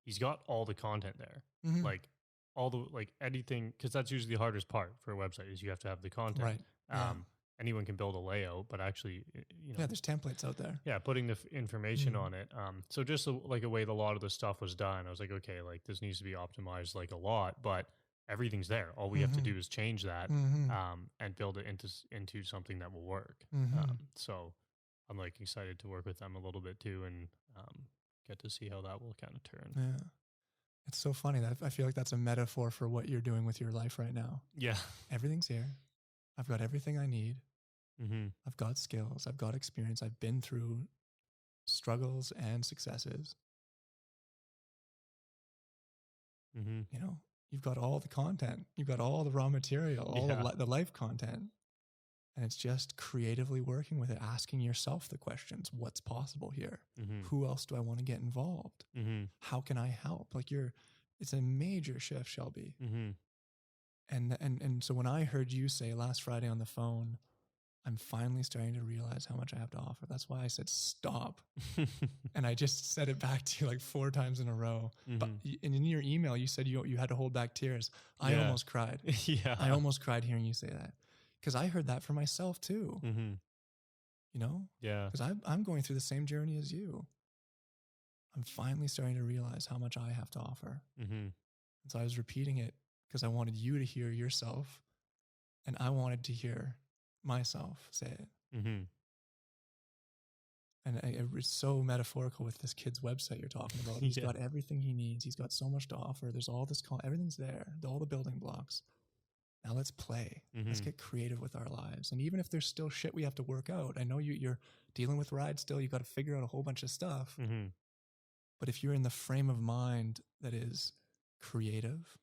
he's got all the content there, Mm-hmm. like all the like anything, because that's usually the hardest part for a website is you have to have the content. Right. Yeah. Anyone can build a layout, but actually, Yeah, there's templates out there. yeah, putting the information on it. So just like a way a lot of the stuff was done, I was like, okay, like this needs to be optimized like a lot, but everything's there. All we have to do is change that, and build it into something that will work. So I'm like excited to work with them a little bit too, and get to see how that will kind of turn. Yeah. It's so funny that I feel like that's a metaphor for what you're doing with your life right now. Yeah. Everything's here. I've got everything I need. I've got skills. I've got experience. I've been through struggles and successes. You know, you've got all the content. You've got all the raw material, all the life content. And it's just creatively working with it, asking yourself the questions. What's possible here? Who else do I want to get involved? How can I help? Like it's a major shift, Shelby. And so when I heard you say last Friday on the phone, I'm finally starting to realize how much I have to offer. That's why I said stop. And I just said it back to you like 4 times in a row. But and in your email, you said you had to hold back tears. I almost cried. I almost cried hearing you say that. Because I heard that for myself too. You know? Yeah. Because I'm going through the same journey as you. I'm finally starting to realize how much I have to offer. And so I was repeating it because I wanted you to hear yourself. And I wanted to hear myself say it. And it's so metaphorical with this kid's website you're talking about. He's got everything he needs. He's got so much to offer. There's all this, everything's there, all the building blocks. Now let's play. Let's get creative with our lives. And even if there's still shit we have to work out, I know you're dealing with rides still. You got to figure out a whole bunch of stuff. But if you're in the frame of mind that is creative,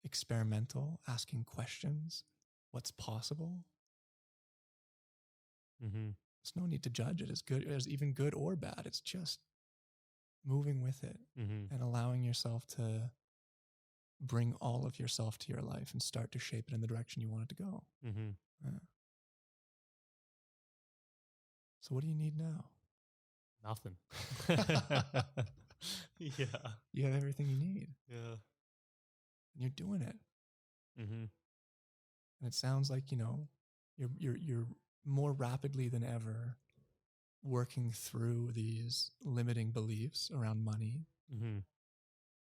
experimental, asking questions, what's possible, there's no need to judge it as good, as even good or bad. It's just moving with it and allowing yourself to bring all of yourself to your life and start to shape it in the direction you want it to go. So what do you need now? Nothing. You have everything you need. Yeah. And you're doing it. And it sounds like, you're more rapidly than ever working through these limiting beliefs around money.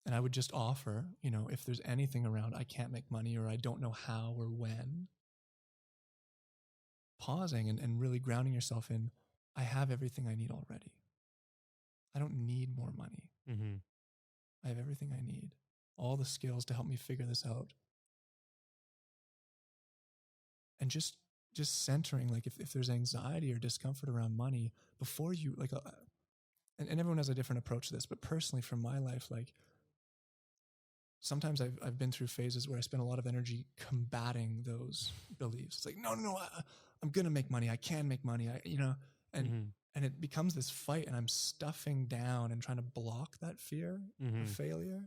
And I would just offer, if there's anything around I can't make money or I don't know how or when, pausing and really grounding yourself in, I have everything I need already. I don't need more money. I have everything I need. All the skills to help me figure this out. And just centering, like if there's anxiety or discomfort around money, before you, like, and everyone has a different approach to this, but personally from my life, like, sometimes I've been through phases where I spend a lot of energy combating those beliefs. It's like, no, I'm going to make money. I can make money. And it becomes this fight, and I'm stuffing down and trying to block that fear of failure.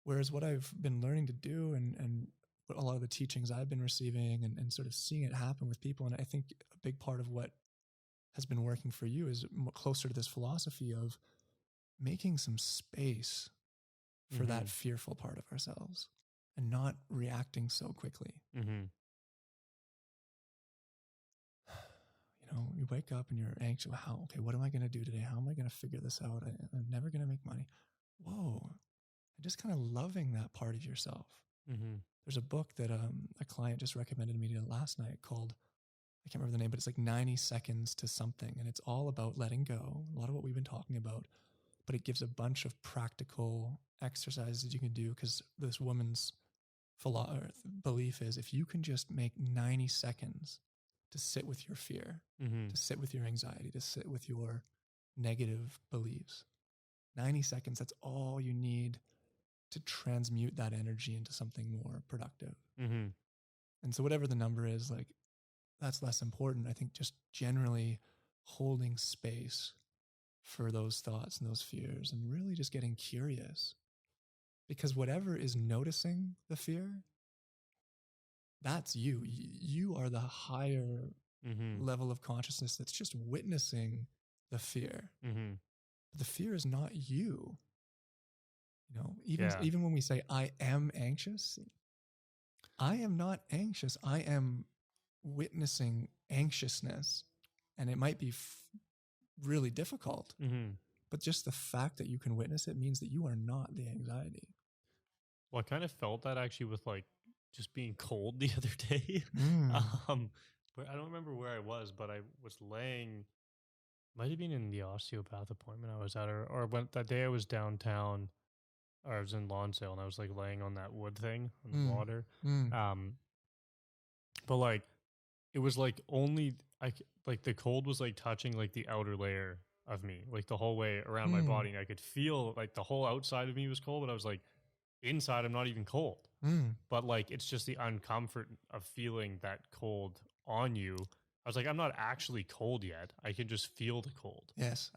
Whereas what I've been learning to do and what a lot of the teachings I've been receiving and sort of seeing it happen with people, and I think a big part of what has been working for you is closer to this philosophy of making some space for that fearful part of ourselves and not reacting so quickly. You wake up and you're anxious. Okay, what am I going to do today? How am I going to figure this out? I'm never going to make money. Whoa. And just kind of loving that part of yourself. There's a book that a client just recommended me to last night called, I can't remember the name, but it's like 90 Seconds to Something. And it's all about letting go, a lot of what we've been talking about, but it gives a bunch of practical exercises you can do, because this woman's belief is if you can just make 90 seconds to sit with your fear, to sit with your anxiety, to sit with your negative beliefs, 90 seconds, that's all you need to transmute that energy into something more productive. And so whatever the number is, like, that's less important. I think just generally holding space for those thoughts and those fears and really just getting curious, because whatever is noticing the fear, that's you. You are the higher level of consciousness that's just witnessing the fear. But the fear is not you. Even when we say I am anxious, I am not anxious. I am witnessing anxiousness, and it might be really difficult. But just the fact that you can witness it means that you are not the anxiety. Well, I kind of felt that actually with like just being cold the other day. But I don't remember where I was, but I was laying, might have been in the osteopath appointment I was at, or went that day I was downtown, or I was in Lonsdale, and I was like laying on that wood thing on the water. But like, it was like only like the cold was like touching like the outer layer of me, like the whole way around my body, and I could feel like the whole outside of me was cold, but I was like, inside I'm not even cold. But like, it's just the uncomfort of feeling that cold on you. I was like, I'm not actually cold yet. I can just feel the cold. Yes.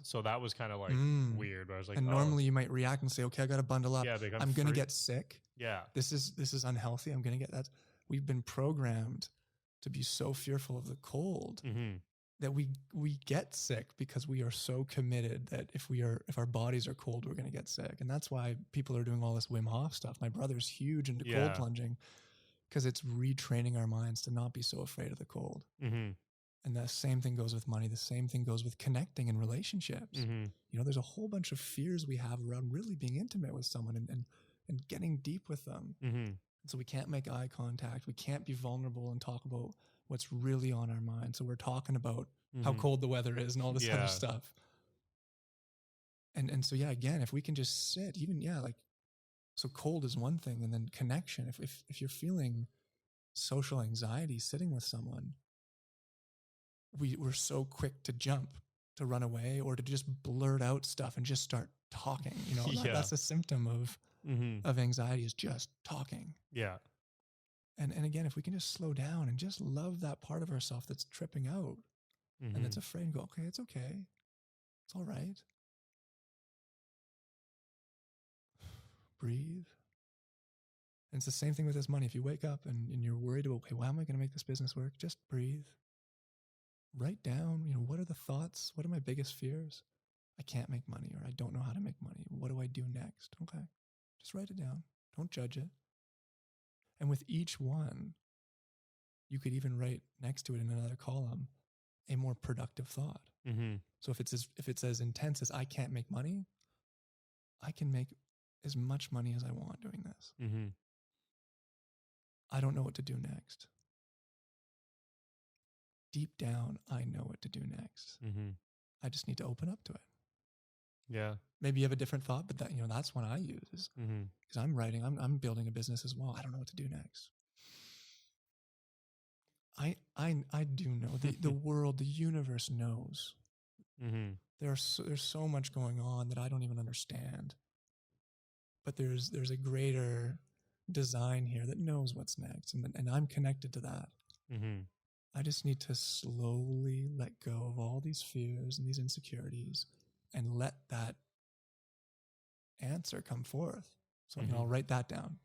So that was kind of like weird. Where I was like, and normally you might react and say, okay, I got to bundle up. Yeah, I'm going to get sick. Yeah. This is unhealthy. I'm going to get that. We've been programmed to be so fearful of the cold that we get sick because we are so committed that if our bodies are cold, we're going to get sick. And that's why people are doing all this Wim Hof stuff. My brother's huge into cold plunging because it's retraining our minds to not be so afraid of the cold. And the same thing goes with money. The same thing goes with connecting in relationships. There's a whole bunch of fears we have around really being intimate with someone and getting deep with them. So we can't make eye contact. We can't be vulnerable and talk about what's really on our mind. So we're talking about how cold the weather is and all this other stuff. And so, again, if we can just sit, so cold is one thing. And then connection, if you're feeling social anxiety sitting with someone, we're so quick to jump, to run away, or to just blurt out stuff and just start talking. That's a symptom of anxiety, is just talking. Yeah. And again, if we can just slow down and just love that part of ourselves that's tripping out and that's afraid, and go, okay, it's okay. It's all right. Breathe. And it's the same thing with this money. If you wake up and you're worried about, okay, how am I going to make this business work? Just breathe. Write down, what are the thoughts? What are my biggest fears? I can't make money, or I don't know how to make money. What do I do next? Okay. Just write it down. Don't judge it. And with each one, you could even write next to it in another column a more productive thought. So if it's as intense as I can't make money, I can make as much money as I want doing this. I don't know what to do next. Deep down, I know what to do next. I just need to open up to it. Yeah. Maybe you have a different thought, but that's one I use, because I'm writing, I'm building a business as well. I don't know what to do next. I do know the world, the universe knows. There's so much going on that I don't even understand. But there's a greater design here that knows what's next, and I'm connected to that. I just need to slowly let go of all these fears and these insecurities and let that answer come forth. So I'll write that down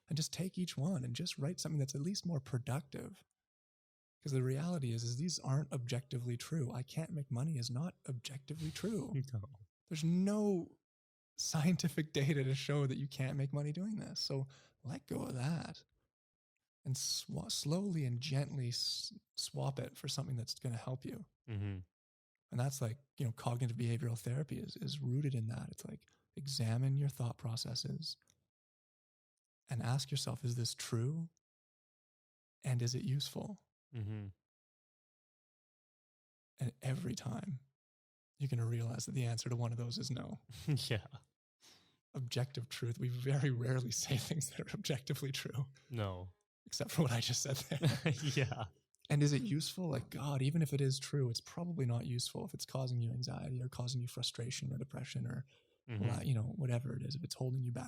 and just take each one and just write something that's at least more productive. Because the reality is these aren't objectively true. I can't make money is not objectively true. No. There's no scientific data to show that you can't make money doing this. So let go of that and slowly and gently swap it for something that's going to help you. And that's like, cognitive behavioral therapy is rooted in that. It's like, examine your thought processes and ask yourself, is this true? And is it useful? And every time you're going to realize that the answer to one of those is no. Yeah. Objective truth. We very rarely say things that are objectively true. No. Except for what I just said there. Yeah. And is it useful? Like, God, even if it is true, it's probably not useful if it's causing you anxiety or causing you frustration or depression or, whatever it is, if it's holding you back.